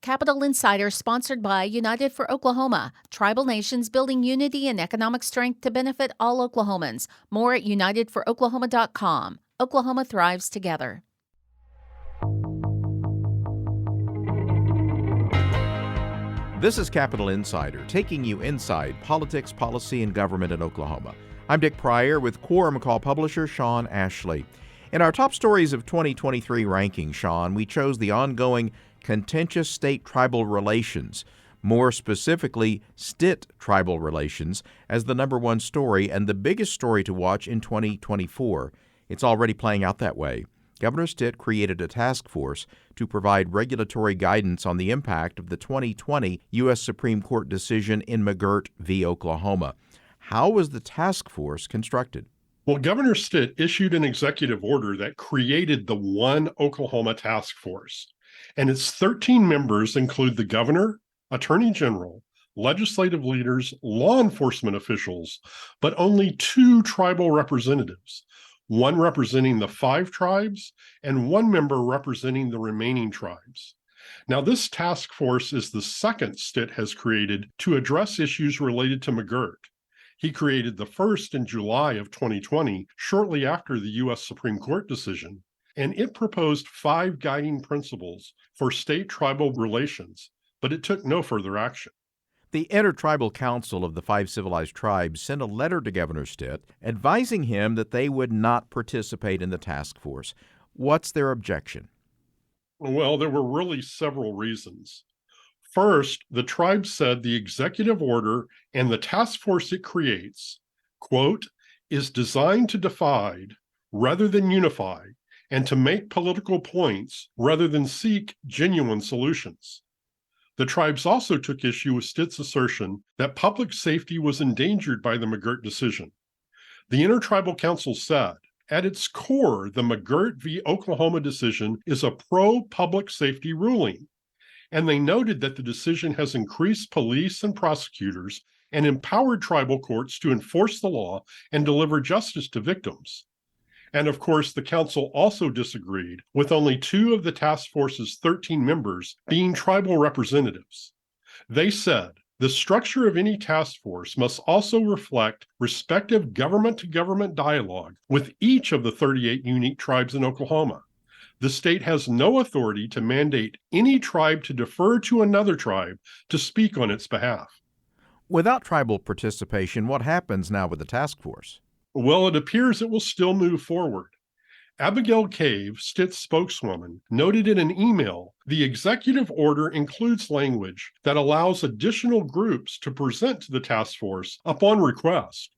Capital Insider, sponsored by United for Oklahoma, tribal nations building unity and economic strength to benefit all Oklahomans. More at unitedforoklahoma.com. Oklahoma thrives together. This is Capital Insider, taking you inside politics, policy, and government in Oklahoma. I'm Dick Pryor with Quorum Call publisher Sean Ashley. In our top stories of 2023 ranking, Sean, we chose the ongoing contentious state-tribal relations, more specifically Stitt tribal relations, as the number one story and the biggest story to watch in 2024. It's already playing out that way. Governor Stitt created a task force to provide regulatory guidance on the impact of the 2020 U.S. Supreme Court decision in McGirt v. Oklahoma. How was the task force constructed? Well, Governor Stitt issued an executive order that created the One Oklahoma Task Force, and its 13 members include the governor, attorney general, legislative leaders, law enforcement officials, but only 2 tribal representatives, one representing the 5 tribes and one member representing the remaining tribes. Now, this task force is the second Stitt has created to address issues related to McGirt. He created the first in July of 2020, shortly after the U.S. Supreme Court decision, and it proposed 5 guiding principles for state-tribal relations, but it took no further action. The Intertribal Council of the Five Civilized Tribes sent a letter to Governor Stitt advising him that they would not participate in the task force. What's their objection? Well, there were really several reasons. First, the tribe said the executive order and the task force it creates, quote, is designed to divide rather than unify and to make political points rather than seek genuine solutions. The tribes also took issue with Stitt's assertion that public safety was endangered by the McGirt decision. The Intertribal Council said, at its core, the McGirt v. Oklahoma decision is a pro-public safety ruling, and they noted that the decision has increased police and prosecutors and empowered tribal courts to enforce the law and deliver justice to victims. And of course, the council also disagreed with only 2 of the task force's 13 members being tribal representatives. They said the structure of any task force must also reflect respective government-to-government dialogue with each of the 38 unique tribes in Oklahoma. The state has no authority to mandate any tribe to defer to another tribe to speak on its behalf. Without tribal participation, what happens now with the task force? Well, it appears it will still move forward. Abigail Cave, Stitt's spokeswoman, noted in an email, the executive order includes language that allows additional groups to present to the task force upon request.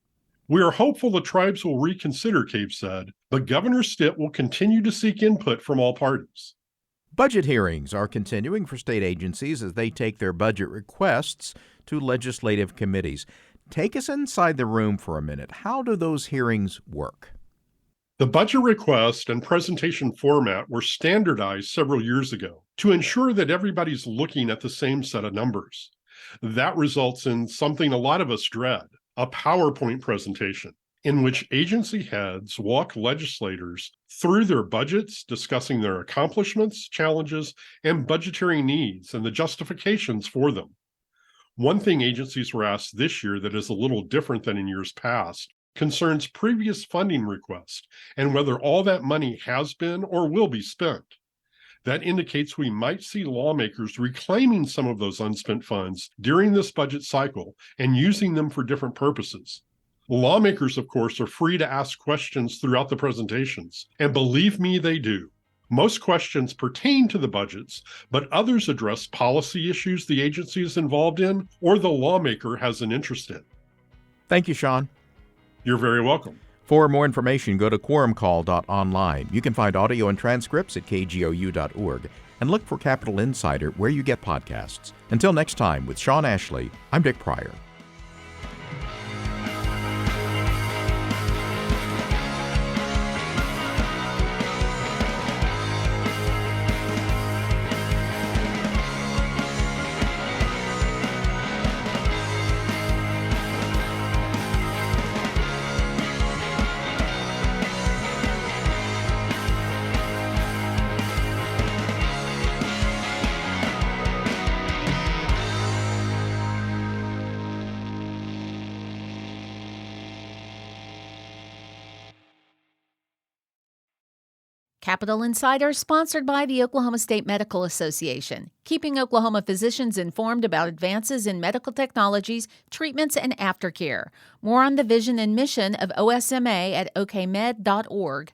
We are hopeful the tribes will reconsider, Cave said, but Governor Stitt will continue to seek input from all parties. Budget hearings are continuing for state agencies as they take their budget requests to legislative committees. Take us inside the room for a minute. How do those hearings work? The budget request and presentation format were standardized several years ago to ensure that everybody's looking at the same set of numbers. That results in something a lot of us dread, a PowerPoint presentation in which agency heads walk legislators through their budgets, discussing their accomplishments, challenges, and budgetary needs and the justifications for them. One thing agencies were asked this year that is a little different than in years past concerns previous funding requests and whether all that money has been or will be spent. That indicates we might see lawmakers reclaiming some of those unspent funds during this budget cycle and using them for different purposes. Lawmakers, of course, are free to ask questions throughout the presentations, and believe me, they do. Most questions pertain to the budgets, but others address policy issues the agency is involved in or the lawmaker has an interest in. Thank you, Sean. You're very welcome. For more information, go to quorumcall.online. You can find audio and transcripts at kgou.org and look for Capital Insider where you get podcasts. Until next time, with Sean Ashley, I'm Dick Pryor. Capital Insider, sponsored by the Oklahoma State Medical Association, keeping Oklahoma physicians informed about advances in medical technologies, treatments, and aftercare. More on the vision and mission of OSMA at okmed.org.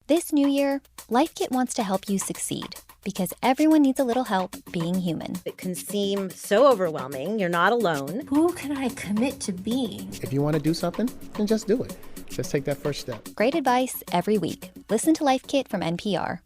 This new year, LifeKit wants to help you succeed because everyone needs a little help being human. It can seem so overwhelming. You're not alone. Who can I commit to being? If you want to do something, then just do it. Just take that first step. Great advice every week. Listen to Life Kit from NPR.